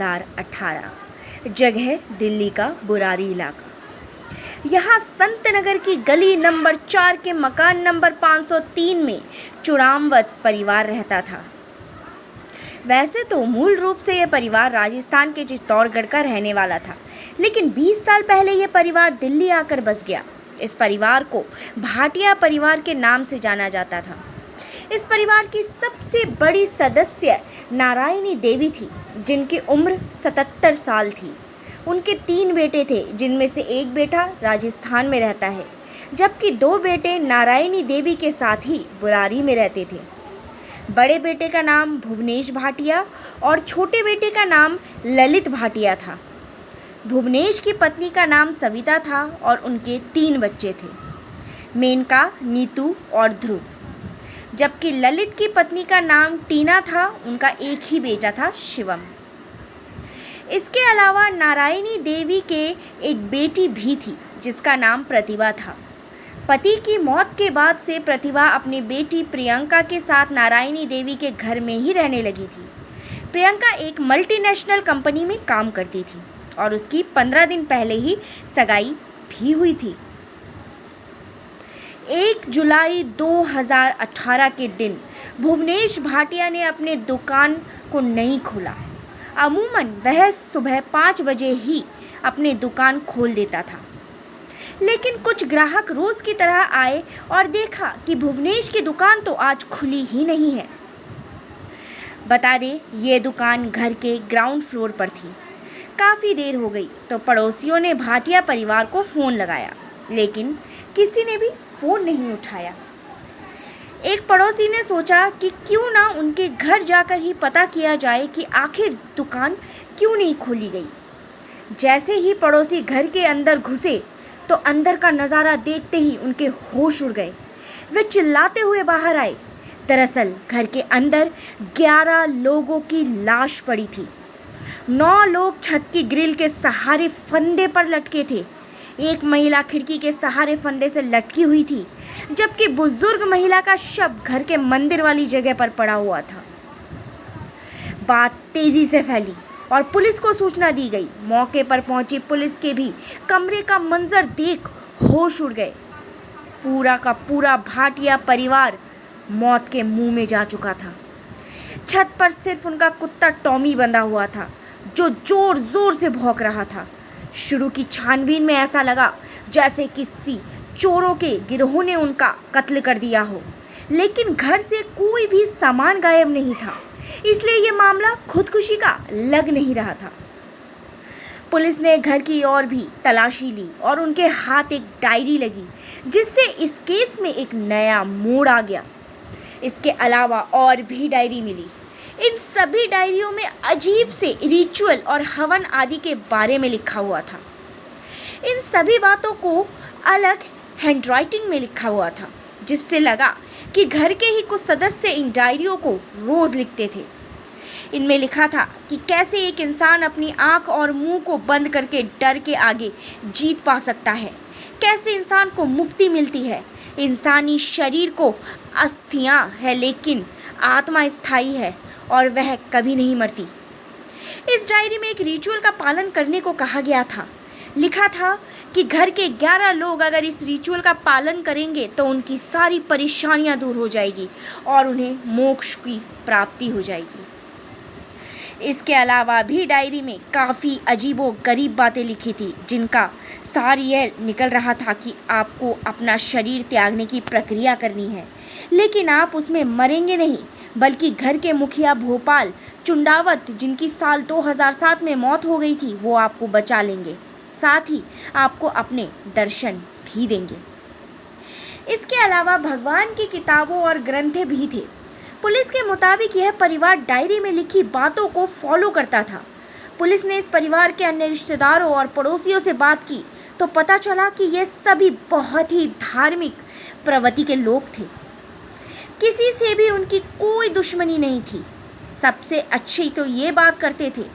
2018। जगह दिल्ली का बुरारी इलाका। यहाँ संत नगर की गली नंबर 4 के मकान नंबर 503 में चुड़ामवत परिवार रहता था। वैसे तो मूल रूप से यह परिवार राजस्थान के चित्तौड़गढ़ का रहने वाला था, लेकिन 20 साल पहले यह परिवार दिल्ली आकर बस गया। इस परिवार को भाटिया परिवार के नाम से जाना जाता था। इस परिवार की सबसे बड़ी सदस्य नारायणी देवी थी, जिनकी उम्र 77 साल थी। उनके 3 बेटे थे, जिनमें से एक बेटा राजस्थान में रहता है, जबकि 2 बेटे नारायणी देवी के साथ ही बुरारी में रहते थे। बड़े बेटे का नाम भुवनेश भाटिया और छोटे बेटे का नाम ललित भाटिया था। भुवनेश की पत्नी का नाम सविता था और उनके 3 बच्चे थे, मेनका, नीतू और ध्रुव। जबकि ललित की पत्नी का नाम टीना था, उनका एक ही बेटा था, शिवम। इसके अलावा नारायणी देवी के एक बेटी भी थी, जिसका नाम प्रतिभा था। पति की मौत के बाद से प्रतिभा अपनी बेटी प्रियंका के साथ नारायणी देवी के घर में ही रहने लगी थी। प्रियंका एक मल्टीनेशनल कंपनी में काम करती थी और उसकी 15 दिन पहले ही सगाई भी हुई थी। 1 जुलाई 2018 के दिन भुवनेश भाटिया ने अपने दुकान को नहीं खोला। अमूमन वह सुबह 5 बजे ही अपने दुकान खोल देता था, लेकिन कुछ ग्राहक रोज की तरह आए और देखा कि भुवनेश की दुकान तो आज खुली ही नहीं है। बता दें, ये दुकान घर के ग्राउंड फ्लोर पर थी। काफ़ी देर हो गई तो पड़ोसियों ने भाटिया परिवार को फ़ोन लगाया, लेकिन किसी ने भी फ़ोन नहीं उठाया। एक पड़ोसी ने सोचा कि क्यों ना उनके घर जाकर ही पता किया जाए कि आखिर दुकान क्यों नहीं खोली गई। जैसे ही पड़ोसी घर के अंदर घुसे तो अंदर का नज़ारा देखते ही उनके होश उड़ गए। वे चिल्लाते हुए बाहर आए। दरअसल घर के अंदर 11 लोगों की लाश पड़ी थी। 9 लोग छत की ग्रिल के सहारे फंदे पर लटके थे। एक महिला खिड़की के सहारे फंदे से लटकी हुई थी, जबकि बुजुर्ग महिला का शव घर के मंदिर वाली जगह पर पड़ा हुआ था। बात तेजी से फैली और पुलिस को सूचना दी गई। मौके पर पहुंची पुलिस के भी कमरे का मंजर देख होश उड़ गए। पूरा का पूरा भाटिया परिवार मौत के मुंह में जा चुका था। छत पर सिर्फ उनका कुत्ता टॉमी बंधा हुआ था, जो जोर जोर से भौंक रहा था। शुरू की छानबीन में ऐसा लगा जैसे किसी चोरों के गिरोह ने उनका कत्ल कर दिया हो, लेकिन घर से कोई भी सामान गायब नहीं था, इसलिए ये मामला खुदकुशी का लग नहीं रहा था। पुलिस ने घर की ओर भी तलाशी ली और उनके हाथ एक डायरी लगी, जिससे इस केस में एक नया मोड़ आ गया। इसके अलावा और भी डायरी मिली। इन सभी डायरियों में अजीब से रिचुअल और हवन आदि के बारे में लिखा हुआ था। इन सभी बातों को अलग हैंडराइटिंग में लिखा हुआ था, जिससे लगा कि घर के ही कुछ सदस्य इन डायरियों को रोज़ लिखते थे। इनमें लिखा था कि कैसे एक इंसान अपनी आँख और मुंह को बंद करके डर के आगे जीत पा सकता है, कैसे इंसान को मुक्ति मिलती है। इंसानी शरीर को अस्थियां है, लेकिन आत्मा स्थायी है और वह कभी नहीं मरती। इस डायरी में एक रिचुअल का पालन करने को कहा गया था। लिखा था कि घर के 11 लोग अगर इस रिचुअल का पालन करेंगे तो उनकी सारी परेशानियां दूर हो जाएगी और उन्हें मोक्ष की प्राप्ति हो जाएगी। इसके अलावा भी डायरी में काफ़ी अजीबो-गरीब बातें लिखी थी, जिनका सार यह निकल रहा था कि आपको अपना शरीर त्यागने की प्रक्रिया करनी है, लेकिन आप उसमें मरेंगे नहीं, बल्कि घर के मुखिया भोपाल चुंडावत, जिनकी साल 2007 में मौत हो गई थी, वो आपको बचा लेंगे, साथ ही आपको अपने दर्शन भी देंगे। इसके अलावा भगवान की किताबों और ग्रंथें भी थे। पुलिस के मुताबिक यह परिवार डायरी में लिखी बातों को फॉलो करता था। पुलिस ने इस परिवार के अन्य रिश्तेदारों और पड़ोसियों से बात की तो पता चला कि ये सभी बहुत ही धार्मिक प्रवृत्ति के लोग थे। किसी से भी उनकी कोई दुश्मनी नहीं थी। सबसे अच्छी तो ये बात करते थे,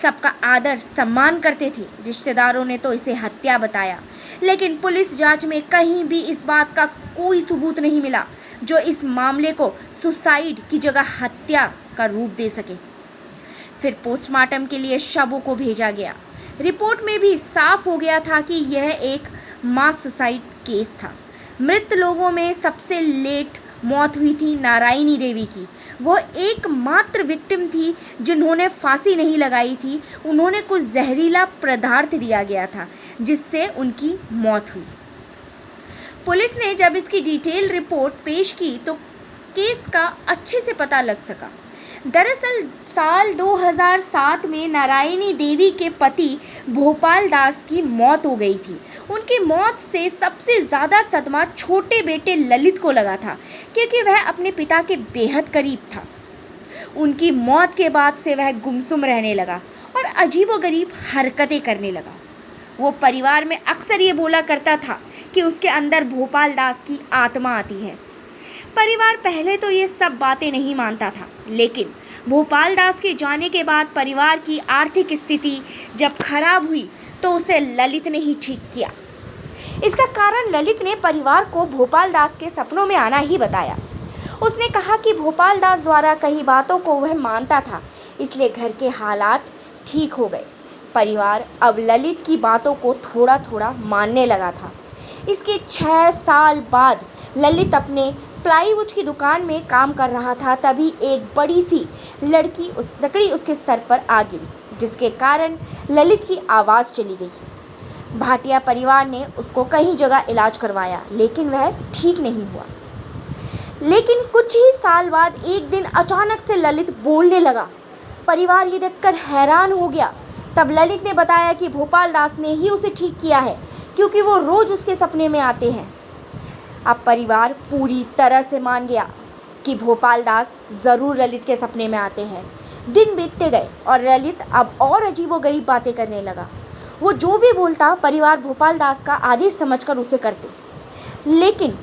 सबका आदर सम्मान करते थे। रिश्तेदारों ने तो इसे हत्या बताया, लेकिन पुलिस जांच में कहीं भी इस बात का कोई सबूत नहीं मिला जो इस मामले को सुसाइड की जगह हत्या का रूप दे सके। फिर पोस्टमार्टम के लिए शवों को भेजा गया। रिपोर्ट में भी साफ हो गया था कि यह एक मास सुसाइड केस था। मृत लोगों में सबसे लेट मौत हुई थी नारायणी देवी की। वह एकमात्र विक्टिम थी जिन्होंने फांसी नहीं लगाई थी। उन्होंने कुछ जहरीला पदार्थ दिया गया था जिससे उनकी मौत हुई। पुलिस ने जब इसकी डिटेल रिपोर्ट पेश की तो केस का अच्छे से पता लग सका। दरअसल साल 2007 में नारायणी देवी के पति भोपाल दास की मौत हो गई थी। उनकी मौत से सबसे ज़्यादा सदमा छोटे बेटे ललित को लगा था, क्योंकि वह अपने पिता के बेहद करीब था। उनकी मौत के बाद से वह गुमसुम रहने लगा और अजीबोगरीब हरकतें करने लगा। वो परिवार में अक्सर ये बोला करता था कि उसके अंदर भोपाल दास की आत्मा आती है। परिवार पहले तो ये सब बातें नहीं मानता था, लेकिन भोपाल दास के जाने के बाद परिवार की आर्थिक स्थिति जब खराब हुई तो उसे ललित ने ही ठीक किया। इसका कारण ललित ने परिवार को भोपाल दास के सपनों में आना ही बताया। उसने कहा कि भोपाल दास द्वारा कही बातों को वह मानता था, इसलिए घर के हालात ठीक हो गए। परिवार अब ललित की बातों को थोड़ा थोड़ा मानने लगा था। इसके 6 साल बाद ललित अपने प्लाईवुड की दुकान में काम कर रहा था, तभी एक बड़ी सी लकड़ी उसके सर पर आ गिरी, जिसके कारण ललित की आवाज़ चली गई। भाटिया परिवार ने उसको कई जगह इलाज करवाया, लेकिन वह ठीक नहीं हुआ। लेकिन कुछ ही साल बाद एक दिन अचानक से ललित बोलने लगा। परिवार ये देखकर हैरान हो गया। तब ललित ने बताया कि भोपाल दास ने ही उसे ठीक किया है, क्योंकि वो रोज़ उसके सपने में आते हैं। अब परिवार पूरी तरह से मान गया कि भोपाल दास ज़रूर ललित के सपने में आते हैं। दिन बीतते गए और ललित अब और अजीबोगरीब बातें करने लगा। वो जो भी बोलता परिवार भोपाल दास का आदेश समझकर उसे करते। लेकिन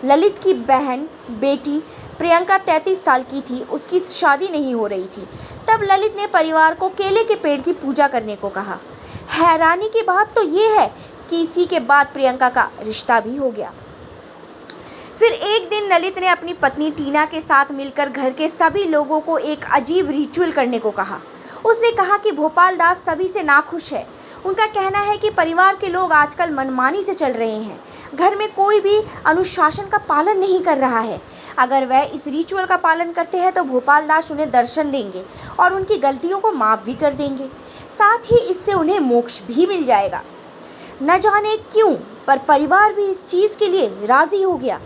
ललित की बहन बेटी प्रियंका 33 साल की थी, उसकी शादी नहीं हो रही थी। तब ललित ने परिवार को केले के पेड़ की पूजा करने को कहा। हैरानी की बात तो ये है कि इसी के बाद प्रियंका का रिश्ता भी हो गया। फिर एक दिन ललित ने अपनी पत्नी टीना के साथ मिलकर घर के सभी लोगों को एक अजीब रिचुअल करने को कहा। उसने कहा कि भोपाल दास सभी से नाखुश है। उनका कहना है कि परिवार के लोग आजकल मनमानी से चल रहे हैं। घर में कोई भी अनुशासन का पालन नहीं कर रहा है। अगर वह इस रिचुअल का पालन करते हैं तो भोपाल दास उन्हें दर्शन देंगे और उनकी गलतियों को माफ़ भी कर देंगे। साथ ही इससे उन्हें मोक्ष भी मिल जाएगा। न जाने क्यों, पर परिवार भी इस चीज़ के लिए राज़ी हो गया।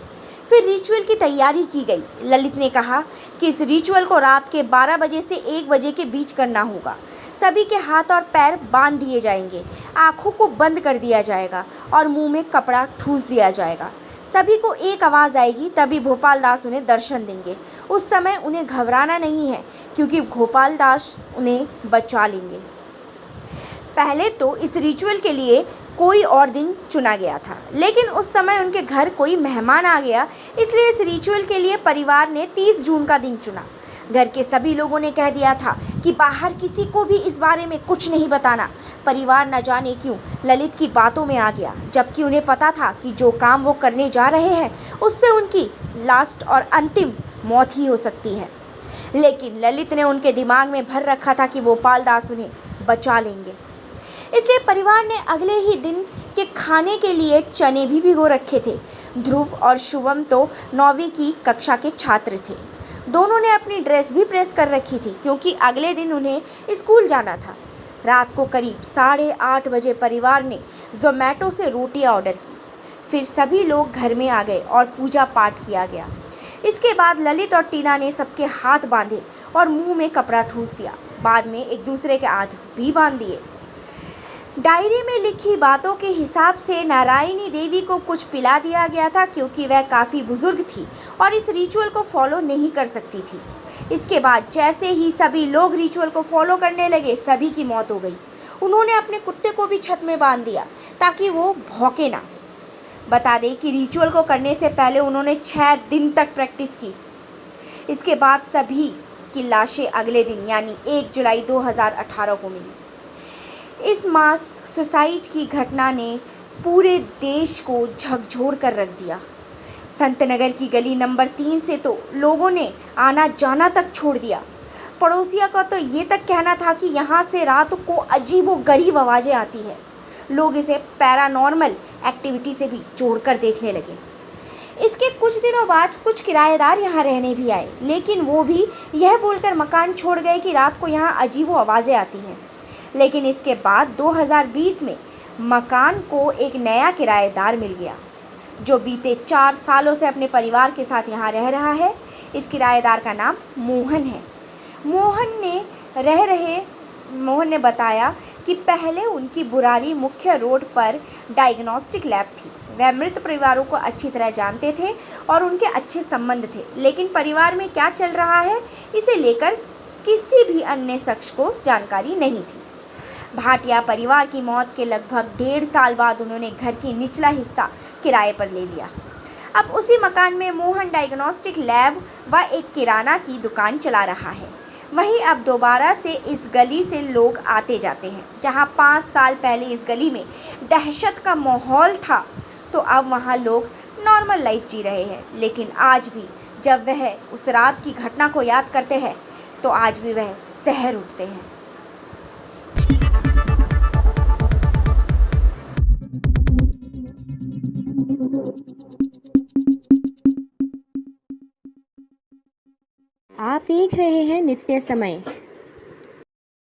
फिर रिचुअल की तैयारी की गई। ललित ने कहा कि इस रिचुअल को रात के 12 बजे से 1 बजे के बीच करना होगा। सभी के हाथ और पैर बांध दिए जाएंगे, आँखों को बंद कर दिया जाएगा और मुंह में कपड़ा ठूस दिया जाएगा। सभी को एक आवाज़ आएगी, तभी भोपाल दास उन्हें दर्शन देंगे। उस समय उन्हें घबराना नहीं है, क्योंकि भोपाल दास उन्हें बचा लेंगे। पहले तो इस रिचुअल के लिए कोई और दिन चुना गया था, लेकिन उस समय उनके घर कोई मेहमान आ गया, इसलिए इस रिचुअल के लिए परिवार ने 30 जून का दिन चुना। घर के सभी लोगों ने कह दिया था कि बाहर किसी को भी इस बारे में कुछ नहीं बताना। परिवार न जाने क्यों ललित की बातों में आ गया, जबकि उन्हें पता था कि जो काम वो करने जा रहे हैं उससे उनकी लास्ट और अंतिम मौत ही हो सकती है। लेकिन ललित ने उनके दिमाग में भर रखा था कि भोपाल दास उन्हें बचा लेंगे। इसलिए परिवार ने अगले ही दिन के खाने के लिए चने भी भिगो रखे थे। ध्रुव और शुभम तो 9वीं की कक्षा के छात्र थे। दोनों ने अपनी ड्रेस भी प्रेस कर रखी थी, क्योंकि अगले दिन उन्हें स्कूल जाना था। रात को करीब 8:30 बजे परिवार ने ज़ोमैटो से रोटियां ऑर्डर की। फिर सभी लोग घर में आ गए और पूजा पाठ किया गया। इसके बाद ललित और टीना ने सबके हाथ बांधे और मुंह में कपड़ा ठूस दिया। बाद में एक दूसरे के हाथ भी बांध दिए। डायरी में लिखी बातों के हिसाब से नारायणी देवी को कुछ पिला दिया गया था, क्योंकि वह काफ़ी बुजुर्ग थी और इस रिचुअल को फॉलो नहीं कर सकती थी। इसके बाद जैसे ही सभी लोग रिचुअल को फॉलो करने लगे, सभी की मौत हो गई। उन्होंने अपने कुत्ते को भी छत में बांध दिया ताकि वो भौंके ना। बता दें कि रिचुअल को करने से पहले उन्होंने 6 दिन तक प्रैक्टिस की। इसके बाद सभी की लाशें अगले दिन यानी 1 जुलाई 2018 को मिली। इस मास सुसाइड की घटना ने पूरे देश को झकझोर कर रख दिया। संतनगर की गली नंबर 3 से तो लोगों ने आना जाना तक छोड़ दिया। पड़ोसियों का तो ये तक कहना था कि यहाँ से रात को अजीबोगरीब आवाज़ें आती है। लोग इसे पैरानॉर्मल एक्टिविटी से भी जोड़कर देखने लगे। इसके कुछ दिनों बाद कुछ किराएदार यहाँ रहने भी आए, लेकिन वो भी यह बोलकर मकान छोड़ गए कि रात को यहाँ अजीबो आवाज़ें आती हैं। लेकिन इसके बाद 2020 में मकान को एक नया किराएदार मिल गया, जो बीते 4 सालों से अपने परिवार के साथ यहाँ रह रहा है। इस किराएदार का नाम मोहन है। मोहन ने बताया कि पहले उनकी बुरारी मुख्य रोड पर डायग्नोस्टिक लैब थी। वह मृत परिवारों को अच्छी तरह जानते थे और उनके अच्छे संबंध थे, लेकिन परिवार में क्या चल रहा है इसे लेकर किसी भी अन्य शख्स को जानकारी नहीं थी। भाटिया परिवार की मौत के लगभग 1.5 साल बाद उन्होंने घर की निचला हिस्सा किराए पर ले लिया। अब उसी मकान में मोहन डायग्नोस्टिक लैब व एक किराना की दुकान चला रहा है। वहीं अब दोबारा से इस गली से लोग आते जाते हैं। जहां 5 साल पहले इस गली में दहशत का माहौल था, तो अब वहां लोग नॉर्मल लाइफ जी रहे हैं। लेकिन आज भी जब वह उस रात की घटना को याद करते हैं, तो आज भी वह सहर उठते हैं। आप देख रहे हैं नित्य समय।